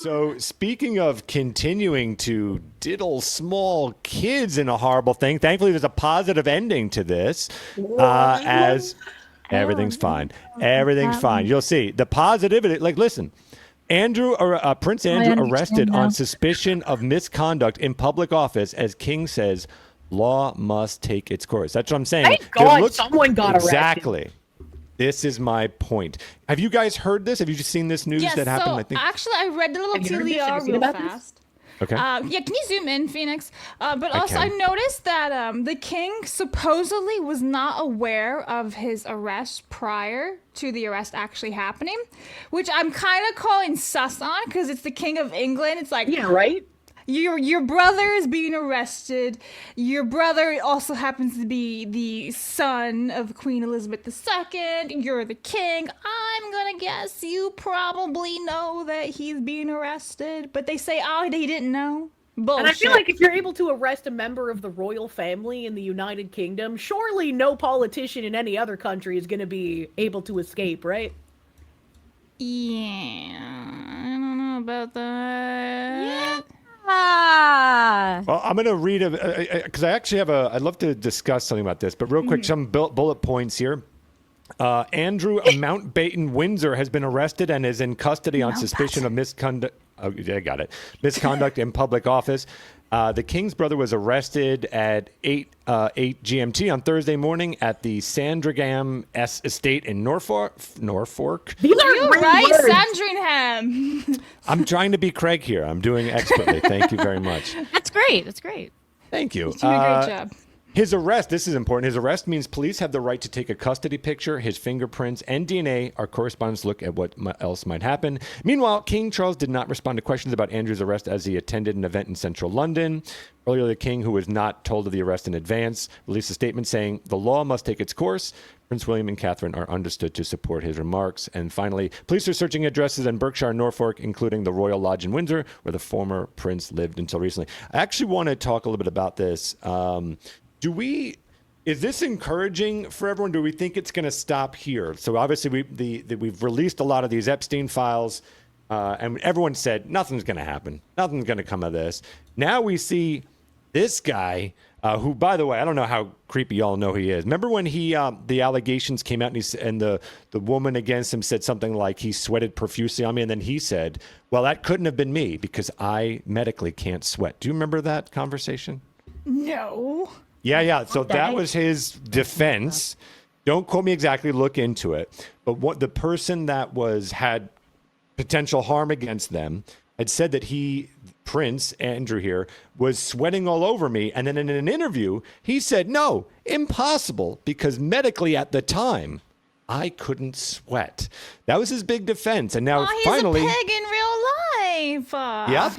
So speaking of continuing to diddle small kids in a horrible thing, thankfully there's a positive ending to this. As everything's fine, everything's fine. You'll see the positivity. Like, listen, Prince Andrew arrested on suspicion of misconduct in public office, as King says, law must take its course. That's what I'm saying. Thank God someone got arrested. Exactly. This is my point. Have you guys heard this? Have you just seen this news that happened? I think actually I read the little TLDR real fast. Okay. Can you zoom in, Phoenix? But also I noticed that the king supposedly was not aware of his arrest prior to the arrest actually happening, which I'm kind of calling sus on because it's the King of England. It's like, yeah, right? Your brother is being arrested. Your brother also happens to be the son of Queen Elizabeth II. You're the king. I'm gonna guess you probably know that he's being arrested, but they say, oh, he didn't know. Bullshit. And I feel like if you're able to arrest a member of the royal family in the United Kingdom, surely no politician in any other country is gonna be able to escape, right? Yeah, I don't know about that. Yeah. Well, I'm going to read because I actually have I'd love to discuss something about this, but real quick, some bullet points here. Andrew Mountbatten Windsor has been arrested and is in custody on suspicion of misconduct. Oh, yeah, I got it. Misconduct in public office. The king's brother was arrested at 8 GMT on Thursday morning at the Sandringham estate in Norfolk. These are right, Sandringham. I'm trying to be Craig here. I'm doing expertly. Thank you very much. That's great. That's great. Thank you. You're doing a great job. His arrest, this is important. His arrest means police have the right to take a custody picture, his fingerprints, and DNA. Our correspondents look at what else might happen. Meanwhile, King Charles did not respond to questions about Andrew's arrest as he attended an event in central London. Earlier, the king, who was not told of the arrest in advance, released a statement saying, the law must take its course. Prince William and Catherine are understood to support his remarks. And finally, police are searching addresses in Berkshire and Norfolk, including the Royal Lodge in Windsor, where the former prince lived until recently. I actually want to talk a little bit about this. Is this encouraging for everyone? Do we think it's going to stop here? So obviously we've released a lot of these Epstein files, and everyone said nothing's going to happen. Nothing's going to come of this. Now we see this guy, who, by the way, I don't know how creepy y'all know he is. Remember when the allegations came out and the woman against him said something like he sweated profusely on me, and then he said, well, that couldn't have been me because I medically can't sweat. Do you remember that conversation? No. Yeah. So that was his defense. Don't quote me exactly. Look into it. But what the person that had potential harm against them had said that Prince Andrew here, was sweating all over me. And then in an interview, he said, no, impossible, because medically at the time, I couldn't sweat. That was his big defense. And now finally... he's a pig in real life. Yep.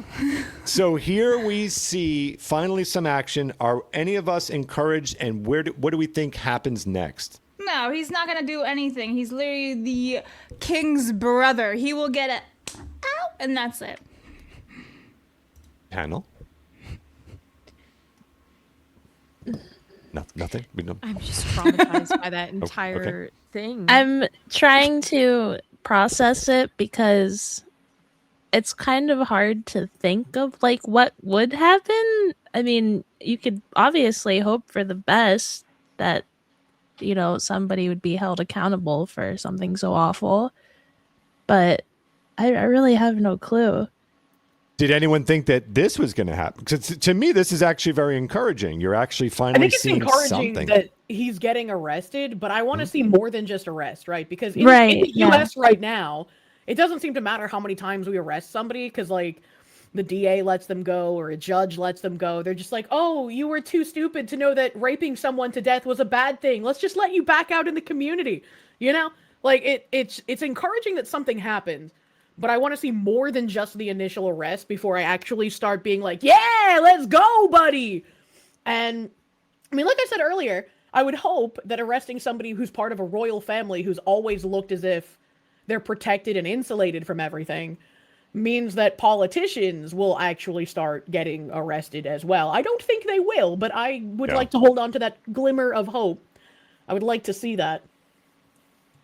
So here we see finally some action. Are any of us encouraged? And what do we think happens next? No, he's not going to do anything. He's literally the king's brother. He will get it out, and that's it. Panel? Nothing? I'm just traumatized by that entire thing. I'm trying to process it because it's kind of hard to think of like what would happen. I mean, you could obviously hope for the best that, you know, somebody would be held accountable for something so awful, but I really have no clue. Did anyone think that this was going to happen? Because to me, this is actually very encouraging. You're actually finally seeing something. I think it's encouraging that he's getting arrested, but I want to see more than just arrest, right? Because in the U.S. right now, it doesn't seem to matter how many times we arrest somebody because, like, the DA lets them go or a judge lets them go. They're just like, oh, you were too stupid to know that raping someone to death was a bad thing. Let's just let you back out in the community. You know? Like, it's encouraging that something happened. But I want to see more than just the initial arrest before I actually start being like, yeah, let's go, buddy. And I mean, like I said earlier, I would hope that arresting somebody who's part of a royal family who's always looked as if they're protected and insulated from everything means that politicians will actually start getting arrested as well. I don't think they will, but I would like to hold on to that glimmer of hope. I would like to see that.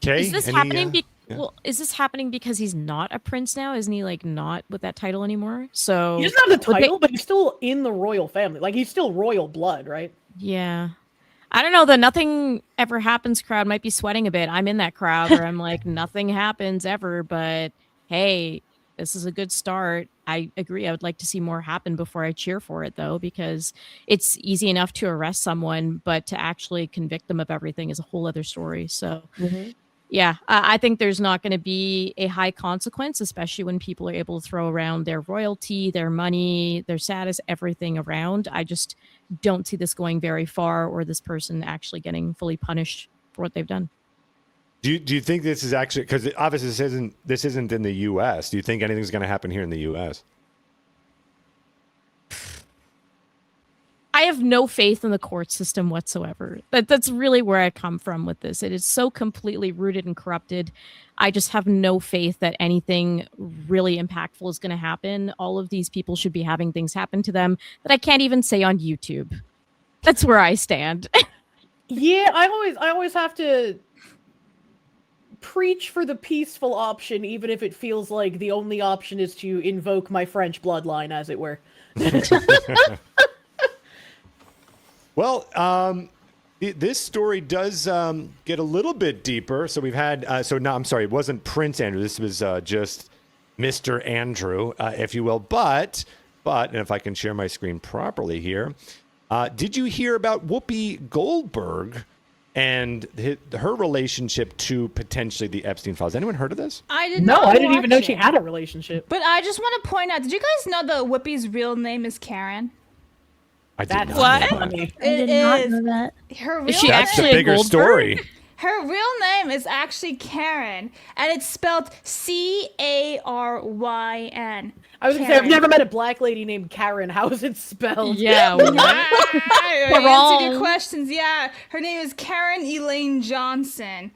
Okay. Is this happening Well, is this happening because he's not a prince now? Isn't he like not with that title anymore? So he doesn't have the title, but he's still in the royal family. Like he's still royal blood, right? Yeah. I don't know. The nothing ever happens crowd might be sweating a bit. I'm in that crowd where I'm like, nothing happens ever, but hey, this is a good start. I agree. I would like to see more happen before I cheer for it, though, because it's easy enough to arrest someone, but to actually convict them of everything is a whole other story. So, yeah, I think there's not going to be a high consequence, especially when people are able to throw around their royalty, their money, their status, everything around. I just don't see this going very far or this person actually getting fully punished for what they've done. Do you think this is actually, because obviously this isn't in the U.S. Do you think anything's going to happen here in the U.S.? I have no faith in the court system whatsoever. That's really where I come from with this. It is so completely rooted and corrupted. I just have no faith that anything really impactful is going to happen. All of these people should be having things happen to them that I can't even say on YouTube. That's where I stand. Yeah, I always have to preach for the peaceful option, even if it feels like the only option is to invoke my French bloodline, as it were. Well, this story does get a little bit deeper. So we've had, I'm sorry, it wasn't Prince Andrew. This was just Mr. Andrew, if you will. But, and if I can share my screen properly here, did you hear about Whoopi Goldberg and her relationship to potentially the Epstein files? Anyone heard of this? I did not. No, I didn't even know she had a relationship. But I just want to point out, did you guys know that Whoopi's real name is Karen? I did not what? know that. I did not know that. Her real Is she name, That's the actually a bigger Goldberg? story. her real name is actually Karen, and it's spelled Caryn. I was gonna say, I've never met a black lady named Karen. How is it spelled? Yeah. I answered your questions. Yeah, her name is Karen Elaine Johnson.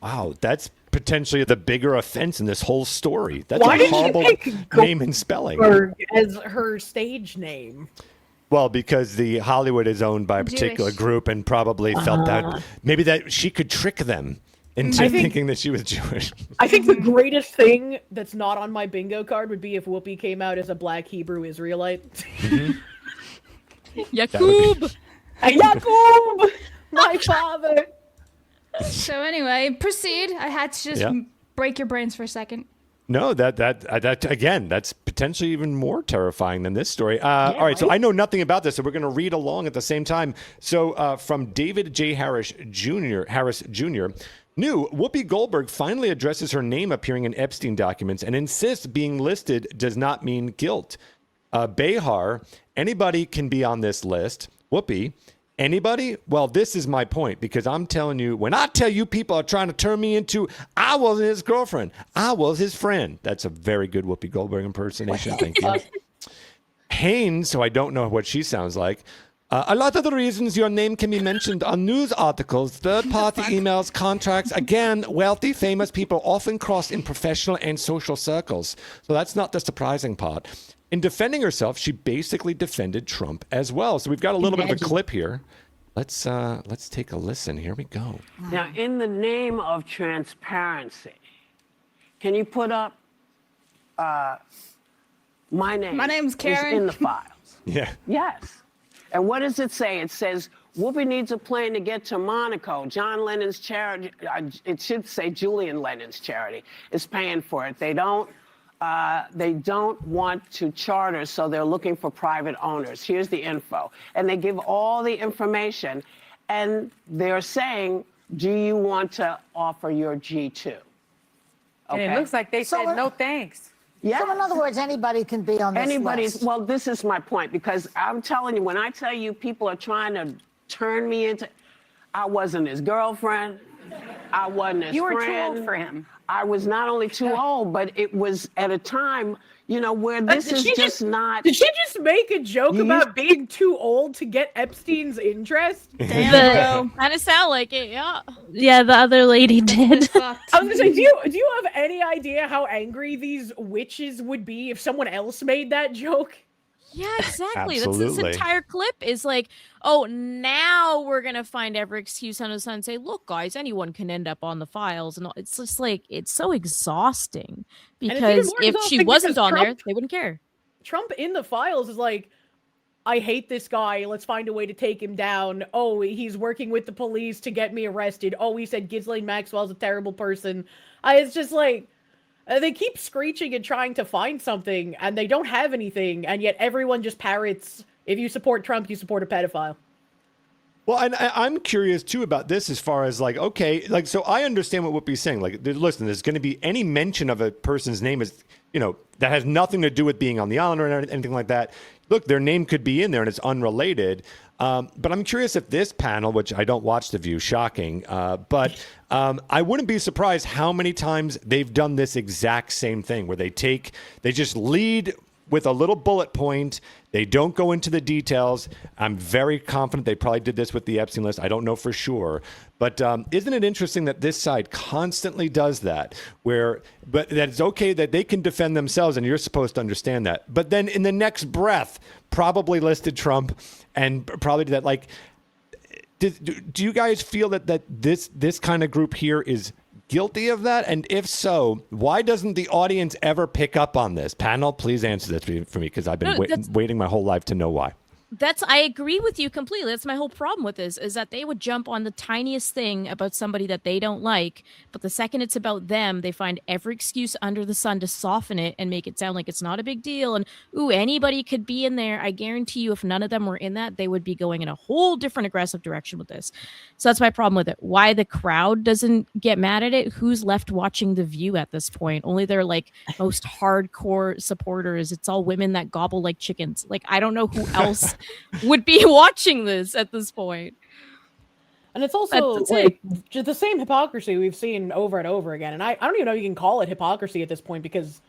Wow, that's potentially the bigger offense in this whole story. That's Why a did she horrible pick name and spelling. Goldberg as her stage name? Well, because the Hollywood is owned by a particular Jewish. group and probably felt that maybe that she could trick them into thinking that she was Jewish. I think the greatest thing that's not on my bingo card would be if Whoopi came out as a black Hebrew Israelite. Yakub. Yakub, my father. So anyway, proceed. I had to just break your brains for a second. No, that again, that's potentially even more terrifying than this story. All right, so I know nothing about this, so we're going to read along at the same time. So from David J. Harris Jr., new Whoopi Goldberg finally addresses her name appearing in Epstein documents and insists being listed does not mean guilt. Behar, anybody can be on this list. Whoopi, anybody? Well, this is my point, because I'm telling you, when I tell you people are trying to turn me into, I wasn't his girlfriend, I was his friend. That's a very good Whoopi Goldberg impersonation. Thank you. Haynes, so I don't know what she sounds like. A lot of the reasons your name can be mentioned on news articles, third-party emails, contracts. Again, wealthy, famous people often cross in professional and social circles. So that's not the surprising part. In defending herself, she basically defended Trump as well. So we've got a little bit of a clip here. Let's take a listen. Here we go. Now, in the name of transparency, can you put up my name? My name's Karen. Is in the files. Yeah. Yes. And what does it say? It says, Whoopi needs a plane to get to Monaco. John Lennon's charity, it should say Julian Lennon's charity, is paying for it. They don't want to charter, so they're looking for private owners. Here's the info. And they give all the information, and they're saying, do you want to offer your G2? Okay. And it looks like they said no thanks. Yeah. So in other words, anybody can be on this list. Well, this is my point, because I'm telling you, when I tell you people are trying to turn me into, I wasn't his girlfriend, I wasn't his friend. You were too old for him. I was not only too old, but it was at a time, where this is just not. Did she just make a joke about being too old to get Epstein's interest? Damn, Kind of sound like it, yeah. Yeah, the other lady did. I was gonna say, do you have any idea how angry these witches would be if someone else made that joke? Yeah, exactly. Absolutely. This entire clip is like, oh, now we're gonna find every excuse on his son and say, look, guys, anyone can end up on the files, and all. It's just like it's so exhausting because if she wasn't on there, they wouldn't care. Trump in the files is like, I hate this guy. Let's find a way to take him down. Oh, he's working with the police to get me arrested. Oh, he said Ghislaine Maxwell's a terrible person. It's just like, they keep screeching and trying to find something, and they don't have anything, and yet everyone just parrots, if you support Trump, you support a pedophile. Well, and I'm curious, too, about this as far as, like, okay, like, so I understand what Whoopi's saying. Like, listen, there's going to be any mention of a person's name is, you know, that has nothing to do with being on the island or anything like that. Look, their name could be in there and it's unrelated. But I'm curious if this panel, which I don't watch The View, shocking, but I wouldn't be surprised how many times they've done this exact same thing where they just lead with a little bullet point. They don't go into the details. I'm very confident they probably did this with the Epstein list. I don't know for sure. But isn't it interesting that this side constantly does that, but that it's okay that they can defend themselves and you're supposed to understand that. But then in the next breath, probably listed Trump and probably did that. Like, do you guys feel that this kind of group here is guilty of that? And if so, why doesn't the audience ever pick up on this? Panel, please answer this for me, because I've been waiting my whole life to know why. I agree with you completely. That's my whole problem with this, is that they would jump on the tiniest thing about somebody that they don't like, but the second it's about them, they find every excuse under the sun to soften it and make it sound like it's not a big deal. And, ooh, anybody could be in there. I guarantee you if none of them were in that, they would be going in a whole different aggressive direction with this. So that's my problem with it. Why the crowd doesn't get mad at it? Who's left watching The View at this point? Only their, like, most hardcore supporters. It's all women that gobble like chickens. Like, I don't know who else would be watching this at this point. And it's also like the same hypocrisy we've seen over and over again. And I don't even know if you can call it hypocrisy at this point, because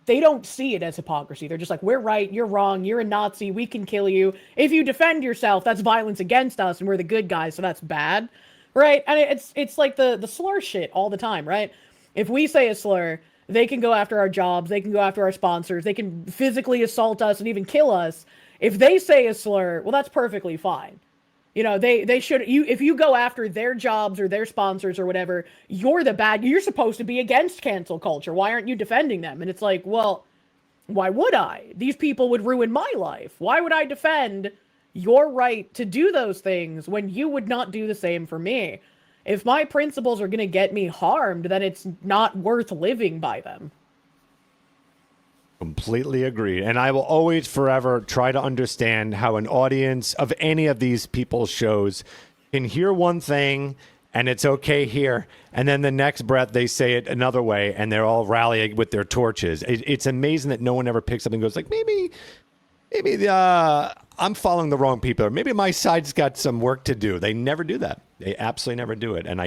they don't see it as hypocrisy. They're just like, we're right, you're wrong, you're a Nazi, we can kill you. If you defend yourself, that's violence against us, and we're the good guys, so that's bad. Right? And it's like the slur shit all the time, right? If we say a slur, they can go after our jobs, they can go after our sponsors, they can physically assault us and even kill us. If they say a slur, well, that's perfectly fine. You know, they should, if you go after their jobs or their sponsors or whatever, you're supposed to be against cancel culture. Why aren't you defending them? And it's like, well, why would I? These people would ruin my life. Why would I defend your right to do those things when you would not do the same for me? If my principles are going to get me harmed, then it's not worth living by them. Completely agree. And I will always forever try to understand how an audience of any of these people's shows can hear one thing and it's okay here, and then the next breath they say it another way and they're all rallying with their torches. It's amazing that no one ever picks up and goes like, maybe I'm following the wrong people, or maybe my side's got some work to do. They never do that. They absolutely never do it. And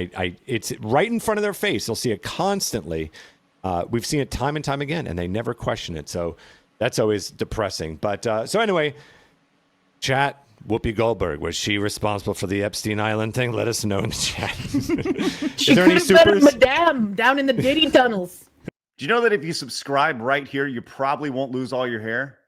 it's right in front of their face. They'll see it constantly. We've seen it time and time again, and they never question it. So that's always depressing. But so anyway, chat, Whoopi Goldberg, was she responsible for the Epstein Island thing? Let us know in the chat. She could have been a madame down in the Diddy tunnels. Do you know that if you subscribe right here, you probably won't lose all your hair?